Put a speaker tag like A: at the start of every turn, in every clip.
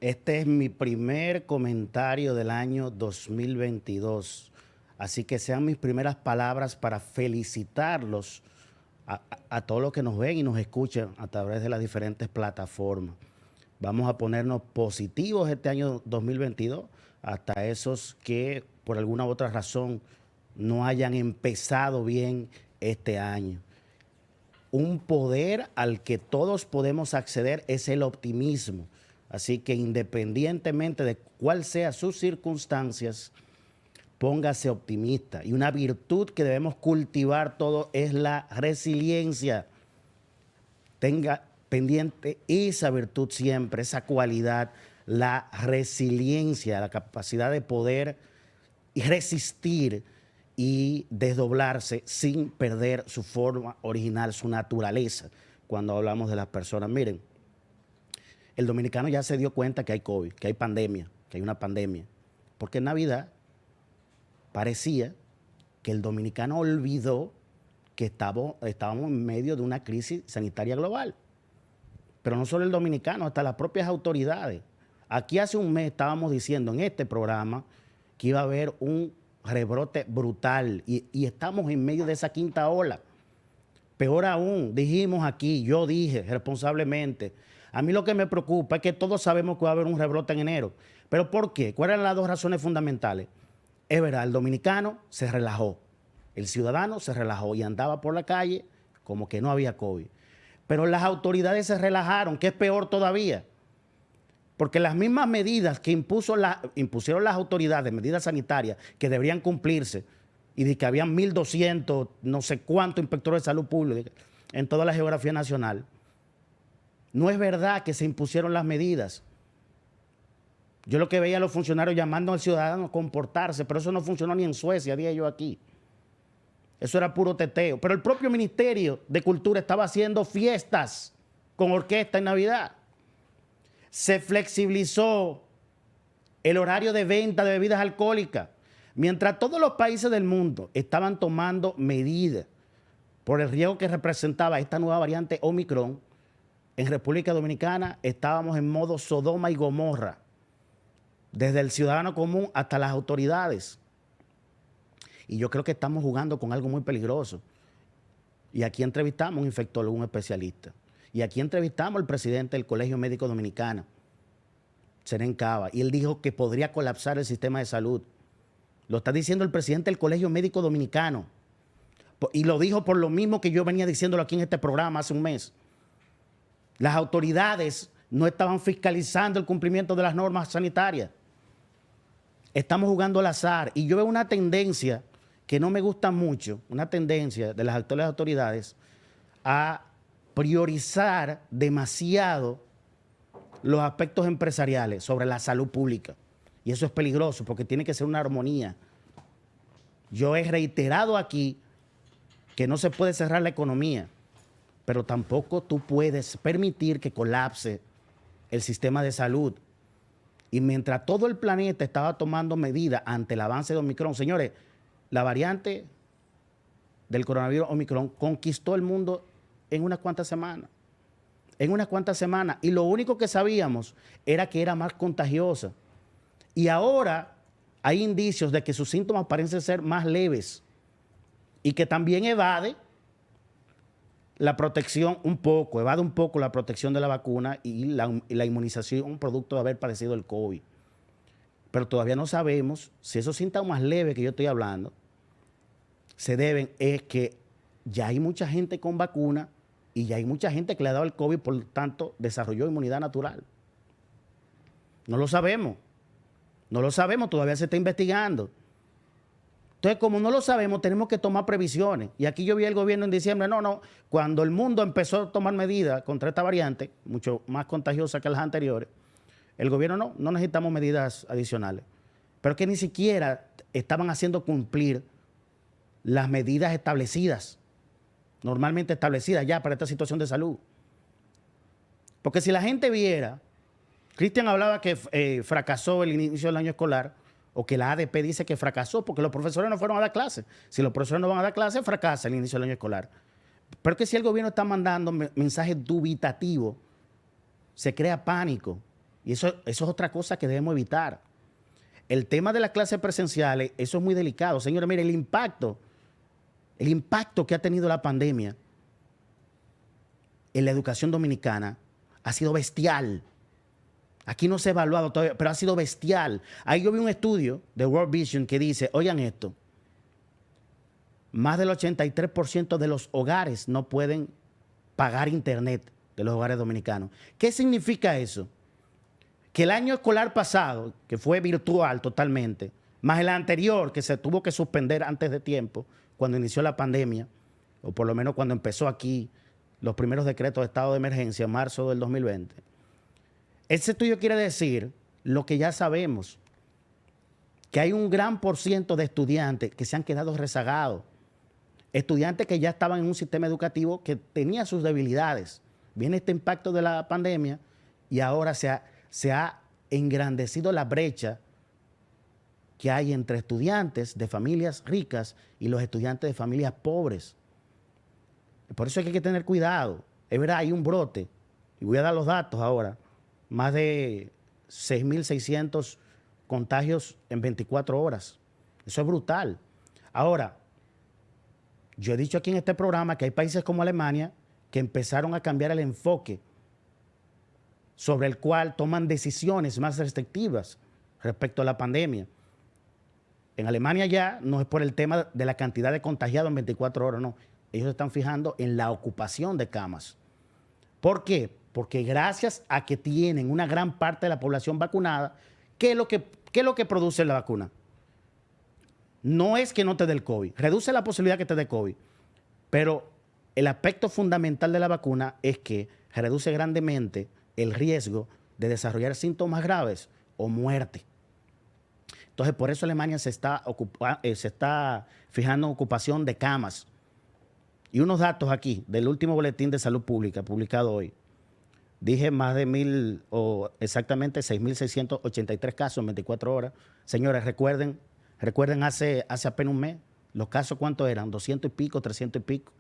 A: Este es mi primer comentario del año 2022. Así que sean mis primeras palabras para felicitarlos a todos los que nos ven y nos escuchan a través de las diferentes plataformas. Vamos a ponernos positivos este año 2022, hasta esos que por alguna u otra razón no hayan empezado bien este año. Un poder al que todos podemos acceder es el optimismo. Así que independientemente de cuál sea sus circunstancias, póngase optimista. Y una virtud que debemos cultivar todo es la resiliencia. Tenga pendiente esa virtud siempre, esa cualidad, la resiliencia, la capacidad de poder resistir y desdoblarse sin perder su forma original, su naturaleza, cuando hablamos de las personas. Miren, el dominicano ya se dio cuenta que hay COVID, que hay pandemia, que hay una pandemia, porque en Navidad parecía que el dominicano olvidó que estábamos en medio de una crisis sanitaria global. Pero no solo el dominicano, hasta las propias autoridades. Aquí hace un mes estábamos diciendo en este programa que iba a haber un rebrote brutal y estamos en medio de esa quinta ola. Peor aún, dijimos aquí, yo dije responsablemente, a mí lo que me preocupa es que todos sabemos que va a haber un rebrote en enero. ¿Pero por qué? ¿Cuáles eran las dos razones fundamentales? Es verdad, el dominicano se relajó, el ciudadano se relajó y andaba por la calle como que no había COVID. Pero las autoridades se relajaron, que es peor todavía. Porque las mismas medidas que impusieron las autoridades, medidas sanitarias que deberían cumplirse, y de que habían 1.200, no sé cuántos inspectores de salud pública en toda la geografía nacional, no es verdad que se impusieron las medidas. Yo lo que veía a los funcionarios llamando al ciudadano a comportarse, pero eso no funcionó ni en Suecia, dije yo aquí. Eso era puro teteo. Pero el propio Ministerio de Cultura estaba haciendo fiestas con orquesta en Navidad. Se flexibilizó el horario de venta de bebidas alcohólicas. Mientras todos los países del mundo estaban tomando medidas por el riesgo que representaba esta nueva variante Omicron, en República Dominicana estábamos en modo Sodoma y Gomorra, desde el ciudadano común hasta las autoridades. Y yo creo que estamos jugando con algo muy peligroso. Y aquí entrevistamos a un infectólogo, un especialista. Y aquí entrevistamos al presidente del Colegio Médico Dominicano, Seren Cava, y él dijo que podría colapsar el sistema de salud. Lo está diciendo el presidente del Colegio Médico Dominicano. Y lo dijo por lo mismo que yo venía diciéndolo aquí en este programa hace un mes. Las autoridades no estaban fiscalizando el cumplimiento de las normas sanitarias. Estamos jugando al azar. Y yo veo una tendencia que no me gusta mucho, una tendencia de las actuales autoridades a priorizar demasiado los aspectos empresariales sobre la salud pública. Y eso es peligroso porque tiene que ser una armonía. Yo he reiterado aquí que no se puede cerrar la economía, pero tampoco tú puedes permitir que colapse el sistema de salud. Y mientras todo el planeta estaba tomando medidas ante el avance de Omicron, señores, la variante del coronavirus Omicron conquistó el mundo en unas cuantas semanas. En unas cuantas semanas. Y lo único que sabíamos era que era más contagiosa. Y ahora hay indicios de que sus síntomas parecen ser más leves y que también evade la protección un poco, evade un poco la protección de la vacuna y la inmunización producto de haber padecido el COVID. Pero todavía no sabemos si esos síntomas leves que yo estoy hablando se deben es que ya hay mucha gente con vacuna y ya hay mucha gente que le ha dado el COVID, por lo tanto desarrolló inmunidad natural. No lo sabemos. No lo sabemos, todavía se está investigando. Entonces, como no lo sabemos, tenemos que tomar previsiones. Y aquí yo vi al gobierno en diciembre, cuando el mundo empezó a tomar medidas contra esta variante, mucho más contagiosa que las anteriores, el gobierno no necesitamos medidas adicionales. Pero que ni siquiera estaban haciendo cumplir las medidas establecidas, normalmente establecidas ya para esta situación de salud. Porque si la gente viera, Cristian hablaba que fracasó el inicio del año escolar, o que la ADP dice que fracasó porque los profesores no fueron a dar clases. Si los profesores no van a dar clases, fracasa el inicio del año escolar. Pero que si el gobierno está mandando mensajes dubitativos, se crea pánico. Y eso es otra cosa que debemos evitar. El tema de las clases presenciales, eso es muy delicado. Señores, mire, el impacto que ha tenido la pandemia en la educación dominicana ha sido bestial. Aquí no se ha evaluado todavía, pero ha sido bestial. Ahí yo vi un estudio de World Vision que dice, oigan esto, más del 83% de los hogares no pueden pagar internet de los hogares dominicanos. ¿Qué significa eso? Que el año escolar pasado, que fue virtual totalmente, más el anterior, que se tuvo que suspender antes de tiempo, cuando inició la pandemia, o por lo menos cuando empezó aquí los primeros decretos de estado de emergencia en marzo del 2020. Ese estudio quiere decir lo que ya sabemos, que hay un gran por ciento de estudiantes que se han quedado rezagados, estudiantes que ya estaban en un sistema educativo que tenía sus debilidades. Viene este impacto de la pandemia y ahora se ha engrandecido la brecha que hay entre estudiantes de familias ricas y los estudiantes de familias pobres. Por eso hay que tener cuidado. Es verdad, hay un brote, y voy a dar los datos ahora, más de 6.600 contagios en 24 horas. Eso es brutal. Ahora, yo he dicho aquí en este programa que hay países como Alemania que empezaron a cambiar el enfoque sobre el cual toman decisiones más restrictivas respecto a la pandemia. En Alemania ya no es por el tema de la cantidad de contagiados en 24 horas, no. Ellos están fijando en la ocupación de camas. ¿Por qué? Porque gracias a que tienen una gran parte de la población vacunada, ¿qué es lo que produce la vacuna? No es que no te dé el COVID, reduce la posibilidad que te dé COVID, pero el aspecto fundamental de la vacuna es que reduce grandemente el riesgo de desarrollar síntomas graves o muerte. Entonces, por eso Alemania se está fijando en ocupación de camas. Y unos datos aquí del último boletín de salud pública publicado hoy. Dije más de 1.000 o exactamente 6.683 casos en 24 horas. Señores, recuerden hace apenas un mes, los casos ¿cuántos eran? 200 y pico, 300 y pico.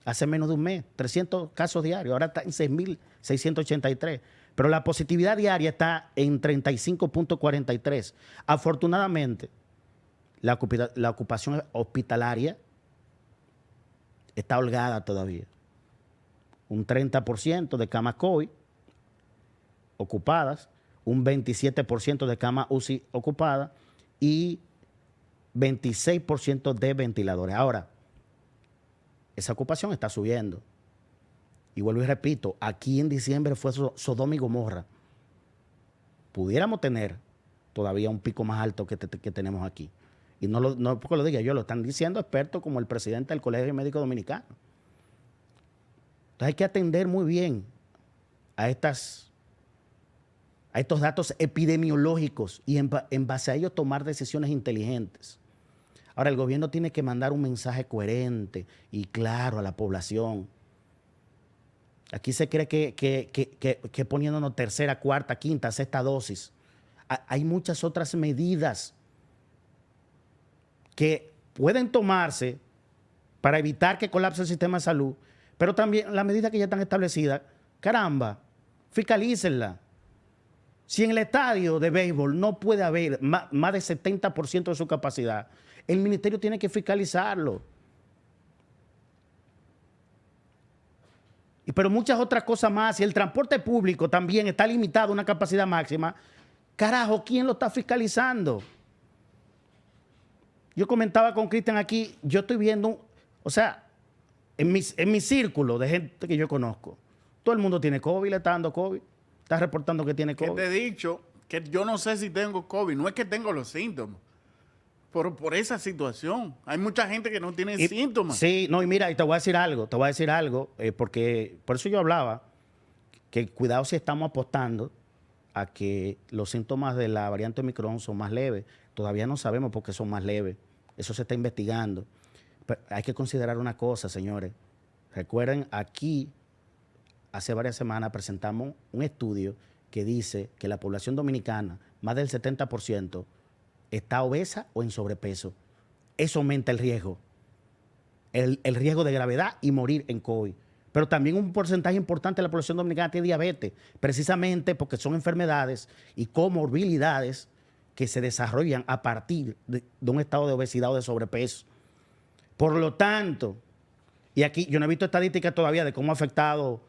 A: Hace menos de un mes, 300 casos diarios. Ahora está en 6.683. Pero la positividad diaria está en 35.43. Afortunadamente, la ocupación hospitalaria está holgada todavía. Un 30% de camas COVID ocupadas, un 27% de camas UCI ocupadas y 26% de ventiladores. Ahora, esa ocupación está subiendo. Y vuelvo y repito, aquí en diciembre fue Sodoma y Gomorra. Pudiéramos tener todavía un pico más alto que tenemos aquí. Y no porque lo diga yo, lo están diciendo expertos como el presidente del Colegio Médico Dominicano. Entonces hay que atender muy bien a estos datos epidemiológicos y en base a ellos tomar decisiones inteligentes. Ahora, el gobierno tiene que mandar un mensaje coherente y claro a la población. Aquí se cree que poniéndonos tercera, cuarta, quinta, sexta dosis. Hay muchas otras medidas que pueden tomarse para evitar que colapse el sistema de salud, pero también las medidas que ya están establecidas, caramba, fiscalícenlas. Si en el estadio de béisbol no puede haber más de 70% de su capacidad, el ministerio tiene que fiscalizarlo. Pero muchas otras cosas más. Si el transporte público también está limitado a una capacidad máxima, carajo, ¿quién lo está fiscalizando? Yo comentaba con Cristian aquí, yo estoy viendo, o sea, en mi círculo de gente que yo conozco, todo el mundo tiene COVID, le está dando COVID, está reportando que tiene COVID.
B: Que te he dicho que yo no sé si tengo COVID, no es que tengo los síntomas. Por esa situación. Hay mucha gente que no tiene síntomas.
A: Sí, no, y mira, y te voy a decir algo, porque por eso yo hablaba, que cuidado si estamos apostando a que los síntomas de la variante Omicron son más leves. Todavía no sabemos por qué son más leves. Eso se está investigando. Pero hay que considerar una cosa, señores. Recuerden, aquí, hace varias semanas, presentamos un estudio que dice que la población dominicana, más del 70%, está obesa o en sobrepeso. Eso aumenta el riesgo. El riesgo de gravedad y morir en COVID. pero también un porcentaje importante de la población dominicana tiene diabetes, precisamente porque son enfermedades y comorbilidades que se desarrollan a partir de un estado de obesidad o de sobrepeso. Por lo tanto, y aquí yo no he visto estadísticas todavía de cómo ha afectado,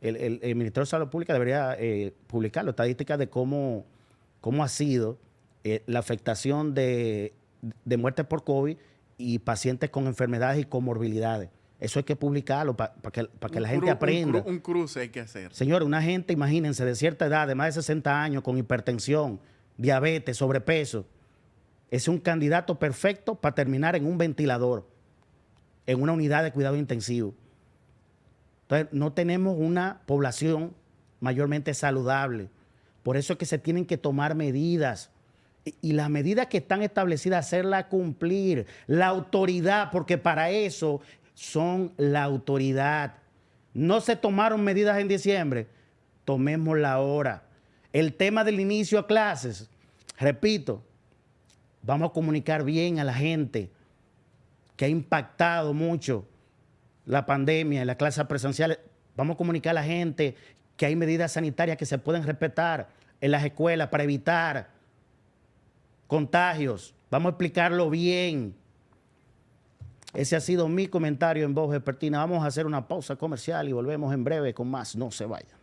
A: el Ministerio de Salud Pública debería publicarlo, estadísticas de cómo ha sido la afectación de muertes por COVID y pacientes con enfermedades y comorbilidades. Eso hay que publicarlo para que la gente aprenda.
B: Un cruce hay que hacer.
A: Señores, una gente, imagínense, de cierta edad, de más de 60 años, con hipertensión, diabetes, sobrepeso, es un candidato perfecto para terminar en un ventilador, en una unidad de cuidado intensivo. Entonces, no tenemos una población mayormente saludable. Por eso es que se tienen que tomar medidas. Y las medidas que están establecidas, hacerlas cumplir. La autoridad, porque para eso son la autoridad. No se tomaron medidas en diciembre, tomémosla ahora. El tema del inicio a clases, repito, vamos a comunicar bien a la gente que ha impactado mucho la pandemia en las clases presenciales. Vamos a comunicar a la gente que hay medidas sanitarias que se pueden respetar en las escuelas para evitar contagios. Vamos a explicarlo bien. Ese ha sido mi comentario en Voz Vespertina. Vamos a hacer una pausa comercial y volvemos en breve con más. No se vayan.